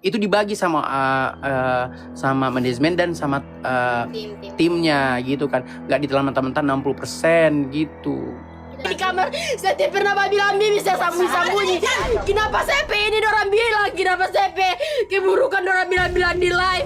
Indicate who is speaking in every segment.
Speaker 1: itu dibagi sama manajemen dan sama timnya gitu kan. Nggak ditelan mentah-mentah 60% gitu.
Speaker 2: Di kamar saya tidak pernah bilang Bibi, saya sembunyi-sembunyi. Kenapa CP ini dorang bilang, kenapa CP keburukan dorang bilang di live.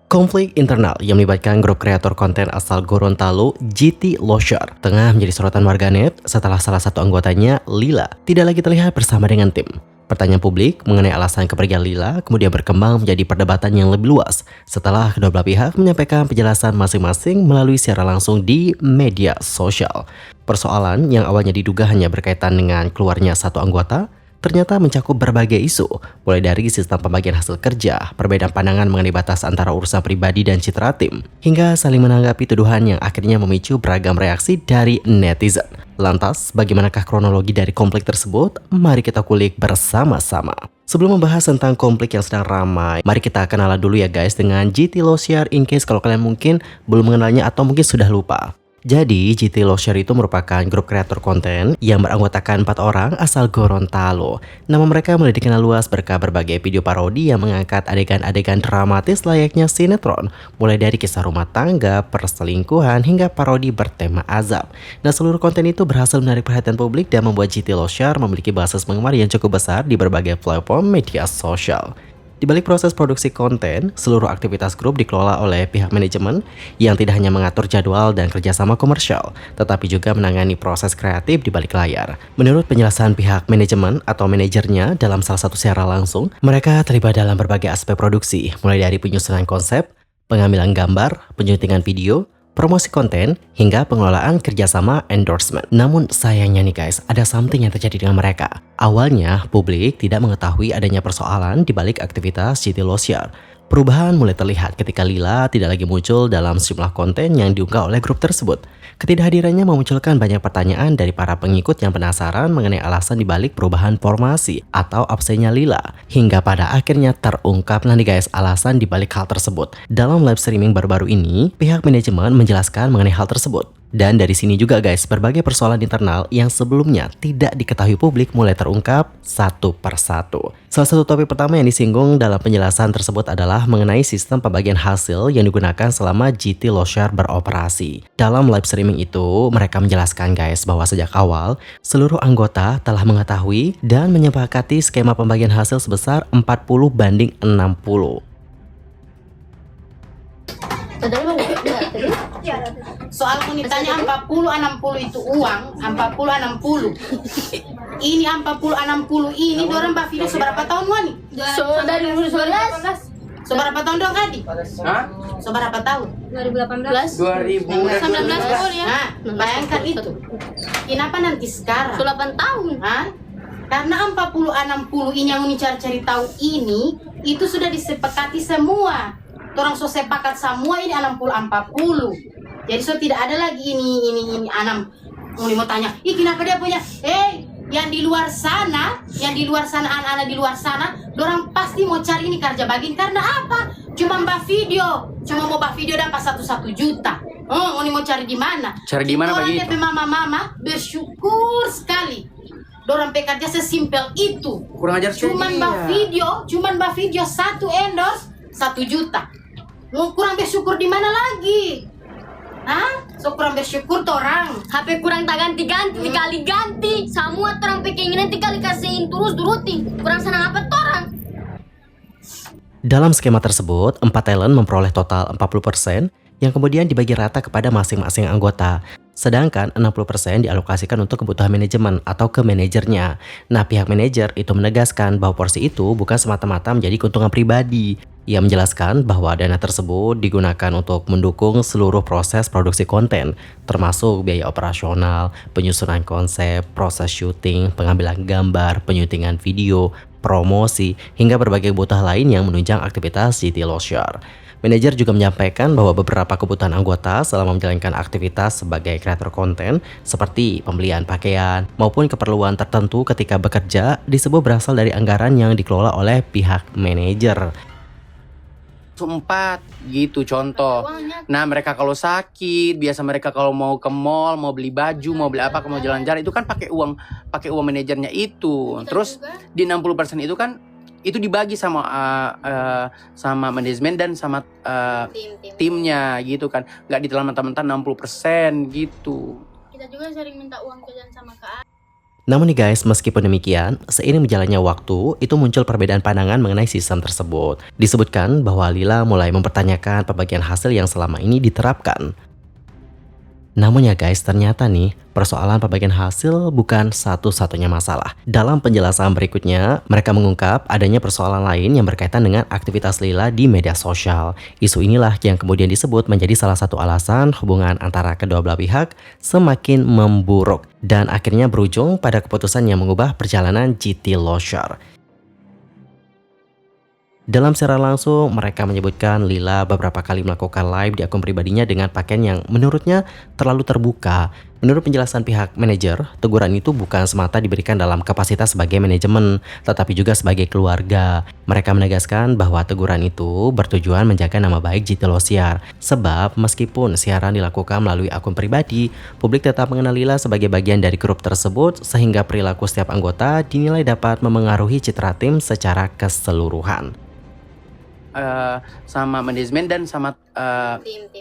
Speaker 3: Konflik internal yang melibatkan grup kreator konten asal Gorontalo, GT Losyar, tengah menjadi sorotan warganet setelah salah satu anggotanya, Lila, tidak lagi terlihat bersama dengan tim. Pertanyaan publik mengenai alasan kepergian Lila kemudian berkembang menjadi perdebatan yang lebih luas setelah kedua belah pihak menyampaikan penjelasan masing-masing melalui siaran langsung di media sosial. Persoalan yang awalnya diduga hanya berkaitan dengan keluarnya satu anggota, ternyata mencakup berbagai isu, mulai dari sistem pembagian hasil kerja, perbedaan pandangan mengenai batas antara urusan pribadi dan citra tim, hingga saling menanggapi tuduhan yang akhirnya memicu beragam reaksi dari netizen. Lantas, bagaimanakah kronologi dari konflik tersebut? Mari kita kulik bersama-sama. Sebelum membahas tentang konflik yang sedang ramai, mari kita kenalan dulu ya guys dengan GT Losyar, in case kalau kalian mungkin belum mengenalnya atau mungkin sudah lupa. Jadi, GT Losyar itu merupakan grup kreator konten yang beranggotakan 4 orang asal Gorontalo. Nama mereka mulai dikenal luas berkat berbagai video parodi yang mengangkat adegan-adegan dramatis layaknya sinetron, mulai dari kisah rumah tangga, perselingkuhan, hingga parodi bertema azab. Nah, seluruh konten itu berhasil menarik perhatian publik dan membuat GT Losyar memiliki basis penggemar yang cukup besar di berbagai platform media sosial. Di balik proses produksi konten, seluruh aktivitas grup dikelola oleh pihak manajemen yang tidak hanya mengatur jadwal dan kerjasama komersial, tetapi juga menangani proses kreatif di balik layar. Menurut penjelasan pihak manajemen atau manajernya dalam salah satu siaran langsung, mereka terlibat dalam berbagai aspek produksi, mulai dari penyusunan konsep, pengambilan gambar, penyuntingan video, promosi konten, hingga pengelolaan kerjasama endorsement. Namun sayangnya nih guys, ada something yang terjadi dengan mereka. Awalnya, publik tidak mengetahui adanya persoalan di balik aktivitas GT Losyar. Perubahan mulai terlihat ketika Lila tidak lagi muncul dalam sejumlah konten yang diunggah oleh grup tersebut. Ketidakhadirannya memunculkan banyak pertanyaan dari para pengikut yang penasaran mengenai alasan dibalik perubahan formasi atau absennya Lila. Hingga pada akhirnya terungkaplah nih guys alasan dibalik hal tersebut. Dalam live streaming baru-baru ini, pihak manajemen menjelaskan mengenai hal tersebut. Dan dari sini juga guys, berbagai persoalan internal yang sebelumnya tidak diketahui publik mulai terungkap satu persatu. Salah satu topik pertama yang disinggung dalam penjelasan tersebut adalah mengenai sistem pembagian hasil yang digunakan selama GT Losyar beroperasi. Dalam live streaming itu, mereka menjelaskan guys bahwa sejak awal, seluruh anggota telah mengetahui dan menyepakati skema pembagian hasil sebesar 40/60.
Speaker 4: Soal mau ditanya 40-60 itu uang, 40-60. Ini 40-60 ini dorang mbak video seberapa tahun wani?
Speaker 2: Dari 2011.
Speaker 4: Seberapa tahun dong Adi?
Speaker 1: Hah?
Speaker 4: Seberapa tahun?
Speaker 2: 2018.
Speaker 1: 2019
Speaker 2: ya.
Speaker 4: Nah, bayangkan itu. Kenapa nanti sekarang?
Speaker 2: 8 tahun.
Speaker 4: Hah? Karena 40-60 ini yang cari-cari tahu ini, itu sudah disepakati semua. Orang so sepakat semua ini 60-40. Jadi so tidak ada lagi ini anam. Mau tanya, ih kenapa dia punya? Yang di luar sana, anak-anak di luar sana, orang pasti mau cari ini kerja bagian karena apa? Cuma mbak video dapat 1 juta. Mau cari di mana?
Speaker 1: Cari di mana bagi itu?
Speaker 4: Mama bersyukur sekali. Dorang pekerja sesimpel itu.
Speaker 1: Kurang ajar
Speaker 4: Cuman mbak video 1 endorse 1 juta. Mau kurang bersyukur di mana lagi? Hah? So kurang bersyukur tuh orang.
Speaker 2: HP kurang tak ganti-ganti, dikali ganti. Semua orang keinginan dikali kasihin terus duruti. Kurang senang apa tuh orang?
Speaker 3: Dalam skema tersebut, 4 talent memperoleh total 40% yang kemudian dibagi rata kepada masing-masing anggota. Sedangkan 60% dialokasikan untuk kebutuhan manajemen atau ke manajernya. Nah, pihak manajer itu menegaskan bahwa porsi itu bukan semata-mata menjadi keuntungan pribadi. Ia menjelaskan bahwa dana tersebut digunakan untuk mendukung seluruh proses produksi konten, termasuk biaya operasional, penyusunan konsep, proses syuting, pengambilan gambar, penyuntingan video, promosi, hingga berbagai kebutuhan lain yang menunjang aktivitas GT Losyar. Manajer juga menyampaikan bahwa beberapa kebutuhan anggota selama menjalankan aktivitas sebagai kreator konten seperti pembelian pakaian maupun keperluan tertentu ketika bekerja disebut berasal dari anggaran yang dikelola oleh pihak manajer.
Speaker 1: 4 gitu contoh. Nah, mereka kalau sakit, biasa mereka kalau mau ke mall, mau beli baju, mau beli apa, mau jalan-jalan itu kan pakai uang manajernya itu. Terus di 60% itu kan itu dibagi sama sama manajemen dan sama timnya gitu kan, nggak ditelan mentah-mentah 60% gitu.
Speaker 2: Kita juga sering minta uang jajan sama Kak.
Speaker 3: Namun nih guys, meskipun demikian, seiring berjalannya waktu, itu muncul perbedaan pandangan mengenai sistem tersebut. Disebutkan bahwa Lila mulai mempertanyakan pembagian hasil yang selama ini diterapkan. Namun ya guys, ternyata nih, persoalan pembagian hasil bukan satu-satunya masalah. Dalam penjelasan berikutnya, mereka mengungkap adanya persoalan lain yang berkaitan dengan aktivitas Lila di media sosial. Isu inilah yang kemudian disebut menjadi salah satu alasan hubungan antara kedua belah pihak semakin memburuk dan akhirnya berujung pada keputusan yang mengubah perjalanan GT Losher. Dalam secara langsung, mereka menyebutkan Lila beberapa kali melakukan live di akun pribadinya dengan pakaian yang menurutnya terlalu terbuka. Menurut penjelasan pihak manajer, teguran itu bukan semata diberikan dalam kapasitas sebagai manajemen, tetapi juga sebagai keluarga. Mereka menegaskan bahwa teguran itu bertujuan menjaga nama baik GT Losher. Sebab meskipun siaran dilakukan melalui akun pribadi, publik tetap mengenal Lila sebagai bagian dari grup tersebut, sehingga perilaku setiap anggota dinilai dapat memengaruhi citra tim secara keseluruhan.
Speaker 1: Sama manajemen dan sama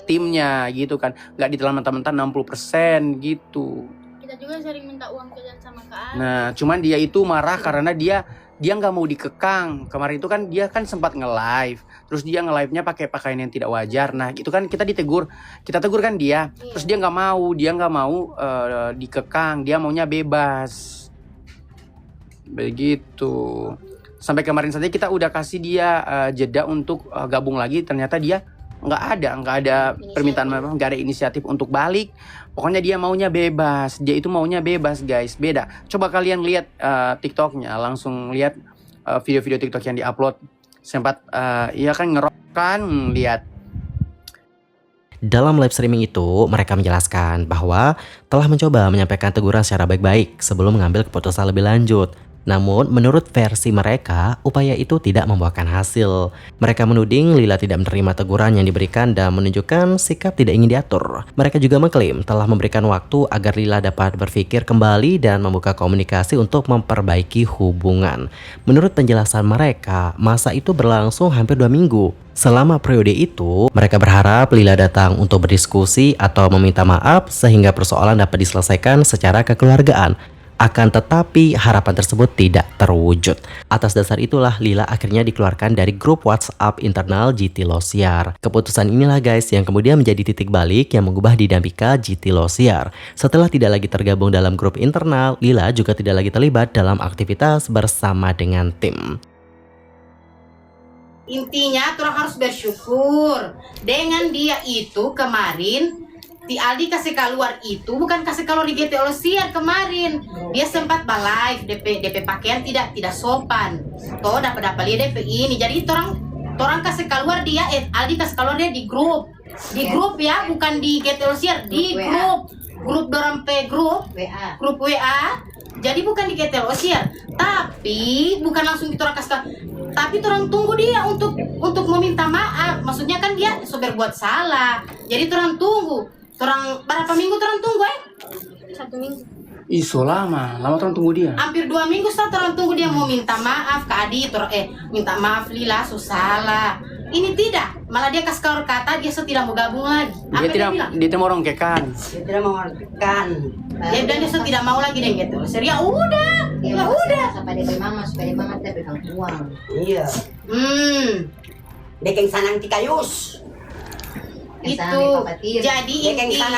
Speaker 1: timnya gitu kan, nggak ditelan mentah-mentah 60% gitu.
Speaker 2: Kita juga sering minta uang jajan sama Kak.
Speaker 1: Nah, cuman dia itu marah karena dia nggak mau dikekang. Kemarin itu kan dia kan sempat nge-live, terus dia nge-live-nya pakai pakaian yang tidak wajar. Nah, itu kan kita tegur kan dia. Terus dia nggak mau dikekang, dia maunya bebas. Begitu. Sampai kemarin saja kita udah kasih dia jeda untuk gabung lagi, ternyata dia nggak ada permintaan, nggak ada inisiatif untuk balik. Pokoknya dia maunya bebas, guys. Beda. Coba kalian lihat TikToknya, langsung lihat video-video TikTok yang diupload. Sempat ya kan ngerok kan, lihat.
Speaker 3: Dalam live streaming itu, mereka menjelaskan bahwa telah mencoba menyampaikan teguran secara baik-baik sebelum mengambil keputusan lebih lanjut. Namun, menurut versi mereka, upaya itu tidak membuahkan hasil. Mereka menuding Lila tidak menerima teguran yang diberikan dan menunjukkan sikap tidak ingin diatur. Mereka juga mengklaim telah memberikan waktu agar Lila dapat berpikir kembali dan membuka komunikasi untuk memperbaiki hubungan. Menurut penjelasan mereka, masa itu berlangsung hampir 2 minggu. Selama periode itu, mereka berharap Lila datang untuk berdiskusi atau meminta maaf sehingga persoalan dapat diselesaikan secara kekeluargaan. Akan tetapi harapan tersebut tidak terwujud. Atas dasar itulah Lila akhirnya dikeluarkan dari grup WhatsApp internal GT Losher. Keputusan inilah guys yang kemudian menjadi titik balik yang mengubah dinamika GT Losher. Setelah tidak lagi tergabung dalam grup internal, Lila juga tidak lagi terlibat dalam aktivitas bersama dengan tim.
Speaker 4: Intinya orang harus bersyukur dengan dia itu kemarin. Di Aldi kasih keluar itu bukan kasih keluar di GT Losher kemarin. Dia sempat live DP pakaian tidak sopan. Toh dapat lihat DP ini. Jadi orang kasih keluar dia Aldi kasih keluar dia di grup. Di grup ya, bukan di GT Losher, di grup dorang grup WA. Jadi bukan di GT Losher. Tapi bukan langsung kita orang kasih. Tapi orang tunggu dia untuk meminta maaf. Maksudnya kan dia berbuat salah. Jadi orang tunggu. Orang berapa minggu orang tunggu
Speaker 2: 1 minggu.
Speaker 1: Iso lama orang tunggu dia.
Speaker 4: Hampir 2 minggu setelah orang tunggu dia mau minta maaf ke Adi. Minta maaf Lila, salah. Ini tidak, malah dia kasih keluar kata dia tidak mau gabung lagi.
Speaker 1: Dia tidak mau rongkekan.
Speaker 4: Dia tidak mau rongkekan. Dia tidak mau lagi deh gitu. Ya udah.
Speaker 5: Sampai DP mama supaya mama tidak pegang uang.
Speaker 6: Iya. Dekeng sanang ti kayus.
Speaker 4: Itu jadi intinya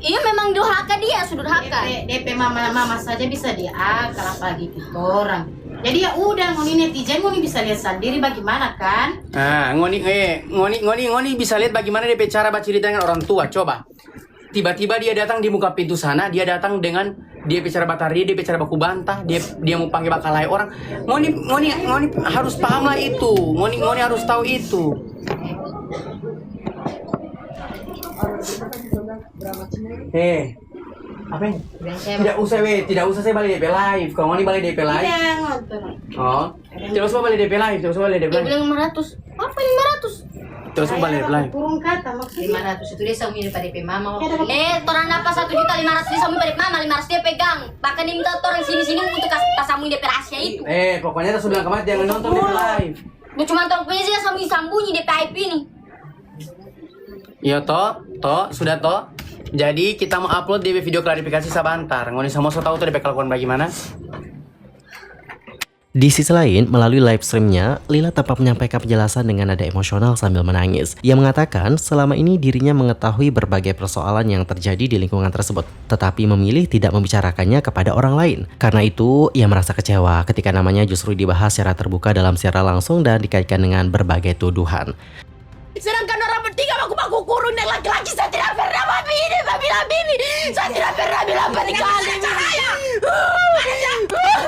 Speaker 2: Iya memang durhaka dia, sudah durhaka.
Speaker 4: DP mama saja bisa diakal apalagi kita orang. Jadi ya udah, ngoni netizen ngoni bisa lihat sendiri bagaimana kan?
Speaker 1: Nah, ngoni bisa lihat bagaimana DP cara bercerita dengan orang tua. Coba. Tiba-tiba dia datang di muka pintu sana, dia datang dengan dia bicara batari, dia bicara baku bantah, dia mau panggil bakalai orang. Ngoni harus paham lah itu. Ngoni harus tahu itu. Apa ini? Tidak usah saya balik DP live. Kalau ngoni balik DP live.
Speaker 4: Iya, ngotor.
Speaker 1: Oh, tidak usah balik DP live,
Speaker 2: Dia bilang 500. Apa 500?
Speaker 1: Terus balik live.
Speaker 4: Kurung kata maksudnya.
Speaker 5: 500 itu dia sambung pada DP mama.
Speaker 2: Torang dapat 1.500.000 disambung dari mama, 500 dia pegang. Bahkan dia minta orang sini-sini untuk kasih sambung DP rahasia itu.
Speaker 1: Pokoknya kita sudah kemarin jangan nonton di live.
Speaker 2: Lu cuma torang punya sih sambung-sambunyi DP IP nih.
Speaker 1: Iya toh, sudah toh. Jadi kita mau upload di video klarifikasi sebentar. Ngoni semua tahu tuh DP kelakuan bagaimana?
Speaker 3: Di sisi lain, melalui live streamnya, Lila tampak menyampaikan penjelasan dengan nada emosional sambil menangis. Ia mengatakan selama ini dirinya mengetahui berbagai persoalan yang terjadi di lingkungan tersebut, tetapi memilih tidak membicarakannya kepada orang lain. Karena itu, ia merasa kecewa ketika namanya justru dibahas secara terbuka dalam siaran langsung dan dikaitkan dengan berbagai tuduhan.
Speaker 2: Sedangkan orang bertiga baku kurung dan laki-laki saya tidak pernah babi ini. Saya tidak pernah bilang berkali.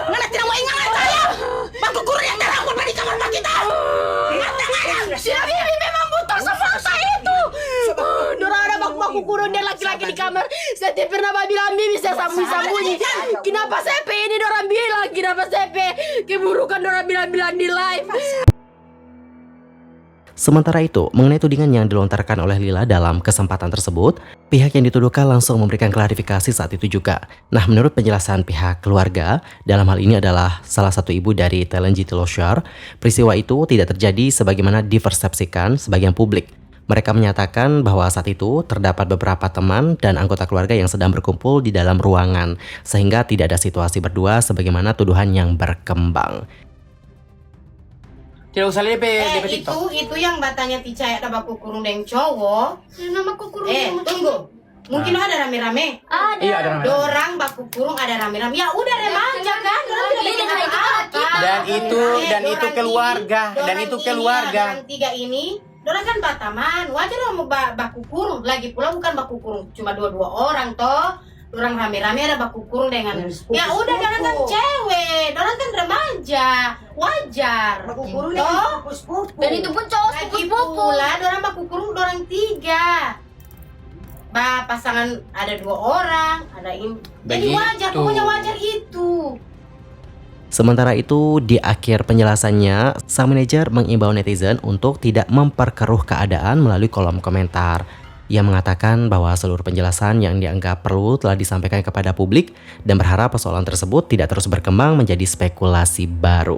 Speaker 2: Mana tidak mau ingat saya. Baku kurung yang terangkut di kamar kita. Si Bibi memang butuh sebangsa itu. Nora ada baku kurung dan laki-laki di kamar. Saya tidak pernah bilang Bibi, saya sambunyi. Kenapa CP ini orang bilang? Kenapa CP? Keburukan orang bilang di live.
Speaker 3: Sementara itu, mengenai tudingan yang dilontarkan oleh Lila dalam kesempatan tersebut, pihak yang dituduhkan langsung memberikan klarifikasi saat itu juga. Nah, menurut penjelasan pihak keluarga, dalam hal ini adalah salah satu ibu dari talent GT Losyar, peristiwa itu tidak terjadi sebagaimana dipersepsikan sebagian publik. Mereka menyatakan bahwa saat itu terdapat beberapa teman dan anggota keluarga yang sedang berkumpul di dalam ruangan, sehingga tidak ada situasi berdua sebagaimana tuduhan yang berkembang.
Speaker 1: Tidak usah DP TikTok.
Speaker 4: Itu yang batanya ticaya ada baku kurung dengan cowok.
Speaker 2: Nama kurung.
Speaker 4: Tunggu. Mungkin ada rame-rame.
Speaker 2: Ada.
Speaker 1: Iya, ada rame.
Speaker 4: Dorang baku kurung ada rame-rame. Ya udah remaja kan. Dorang tidak bikin apa-apa.
Speaker 1: Dan itu keluarga.
Speaker 4: Dorang tiga ini, dorang kan bataman. Wajar dong mau baku kurung. Lagi pula bukan baku kurung, cuma dua orang toh. Dorang rame-rame ada baku kurung dengan. Ya udah, dorang kan cewek, dorang kan remaja. Wajar.
Speaker 5: Baku kurung
Speaker 4: toh.
Speaker 2: Dan itu pun cowok
Speaker 4: Lagi
Speaker 2: sepupu.
Speaker 4: pula dorang baku kurung dorang tiga. Pasangan ada 2 orang, ada ini. Jadi
Speaker 1: Begitu.
Speaker 4: wajar, pokoknya wajar itu.
Speaker 3: Sementara itu, di akhir penjelasannya, sang manajer mengimbau netizen untuk tidak memperkeruh keadaan melalui kolom komentar. Ia mengatakan bahwa seluruh penjelasan yang dianggap perlu telah disampaikan kepada publik dan berharap persoalan tersebut tidak terus berkembang menjadi spekulasi baru.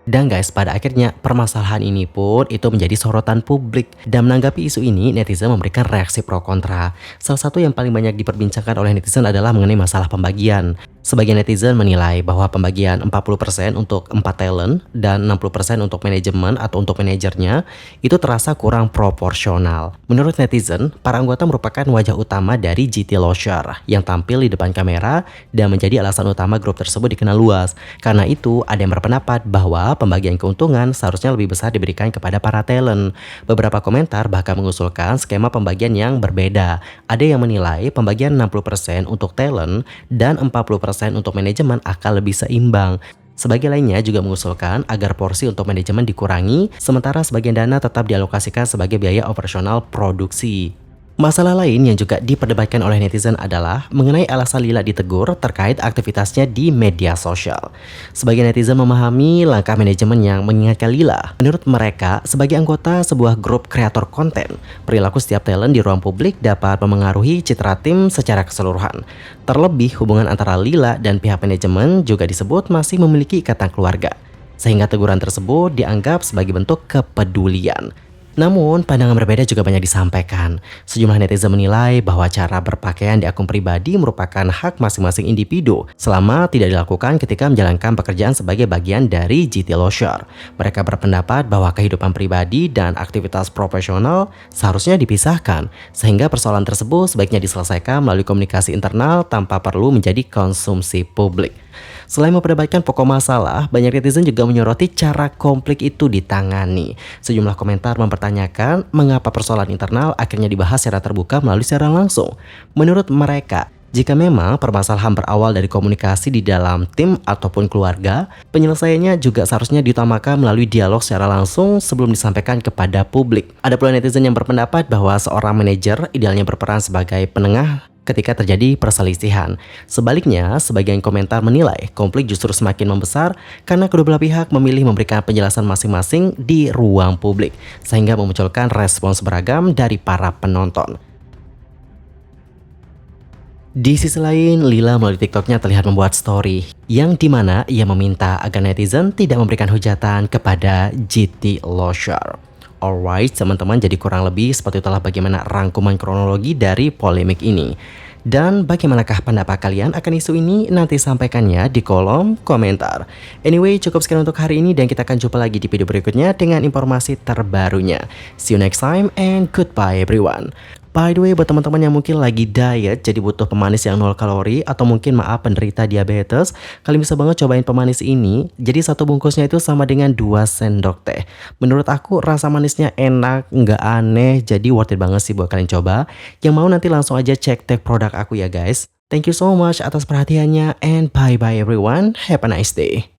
Speaker 3: Dan guys, pada akhirnya permasalahan ini pun itu menjadi sorotan publik. Dan menanggapi isu ini, netizen memberikan reaksi pro kontra. Salah satu yang paling banyak diperbincangkan oleh netizen adalah mengenai masalah pembagian. Sebagian netizen menilai bahwa pembagian 40% untuk 4 talent dan 60% untuk manajemen atau untuk manajernya itu terasa kurang proporsional. Menurut netizen, para anggota merupakan wajah utama dari GT Losyar yang tampil di depan kamera dan menjadi alasan utama grup tersebut dikenal luas. Karena itu, ada yang berpendapat bahwa pembagian keuntungan seharusnya lebih besar diberikan kepada para talent. Beberapa komentar bahkan mengusulkan skema pembagian yang berbeda. Ada yang menilai pembagian 60% untuk talent dan 40% untuk manajemen akan lebih seimbang. Sebagian lainnya juga mengusulkan agar porsi untuk manajemen dikurangi, sementara sebagian dana tetap dialokasikan sebagai biaya operasional produksi. Masalah lain yang juga diperdebatkan oleh netizen adalah mengenai alasan Lila ditegur terkait aktivitasnya di media sosial. Sebagian netizen memahami langkah manajemen yang mengingatkan Lila. Menurut mereka, sebagai anggota sebuah grup kreator konten, perilaku setiap talent di ruang publik dapat memengaruhi citra tim secara keseluruhan. Terlebih, hubungan antara Lila dan pihak manajemen juga disebut masih memiliki ikatan keluarga, sehingga teguran tersebut dianggap sebagai bentuk kepedulian. Namun, pandangan berbeda juga banyak disampaikan. Sejumlah netizen menilai bahwa cara berpakaian di akun pribadi merupakan hak masing-masing individu selama tidak dilakukan ketika menjalankan pekerjaan sebagai bagian dari GT Losyar. Mereka berpendapat bahwa kehidupan pribadi dan aktivitas profesional seharusnya dipisahkan, sehingga persoalan tersebut sebaiknya diselesaikan melalui komunikasi internal tanpa perlu menjadi konsumsi publik. Selain memperdebatkan pokok masalah, banyak netizen juga menyoroti cara konflik itu ditangani. Sejumlah komentar mempertanyakan mengapa persoalan internal akhirnya dibahas secara terbuka melalui siaran langsung. Menurut mereka, jika memang permasalahan berawal dari komunikasi di dalam tim ataupun keluarga, penyelesaiannya juga seharusnya diutamakan melalui dialog secara langsung sebelum disampaikan kepada publik. Ada pula netizen yang berpendapat bahwa seorang manajer idealnya berperan sebagai penengah ketika terjadi perselisihan. Sebaliknya, sebagian komentar menilai konflik justru semakin membesar karena kedua belah pihak memilih memberikan penjelasan masing-masing di ruang publik, sehingga memunculkan respons beragam dari para penonton. Di sisi lain, Lila melalui TikToknya terlihat membuat story yang dimana ia meminta agar netizen tidak memberikan hujatan kepada GT Loescher. Alright teman-teman, jadi kurang lebih seperti itulah bagaimana rangkuman kronologi dari polemik ini. Dan bagaimanakah pendapat kalian akan isu ini? Nanti sampaikannya di kolom komentar. Anyway, cukup sekian untuk hari ini dan kita akan jumpa lagi di video berikutnya dengan informasi terbarunya. See you next time and goodbye everyone. By the way, buat teman-teman yang mungkin lagi diet, jadi butuh pemanis yang 0 kalori, atau mungkin maaf penderita diabetes, kalian bisa banget cobain pemanis ini. Jadi satu bungkusnya itu sama dengan 2 sendok teh. Menurut aku rasa manisnya enak, nggak aneh, jadi worth it banget sih buat kalian coba. Yang mau nanti langsung aja cek tag produk aku ya guys. Thank you so much atas perhatiannya and bye-bye everyone. Have a nice day.